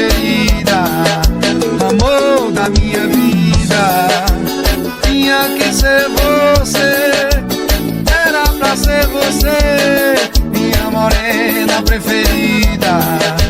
preferida, amor da minha vida. Tinha que ser você, era pra ser você, minha morena preferida.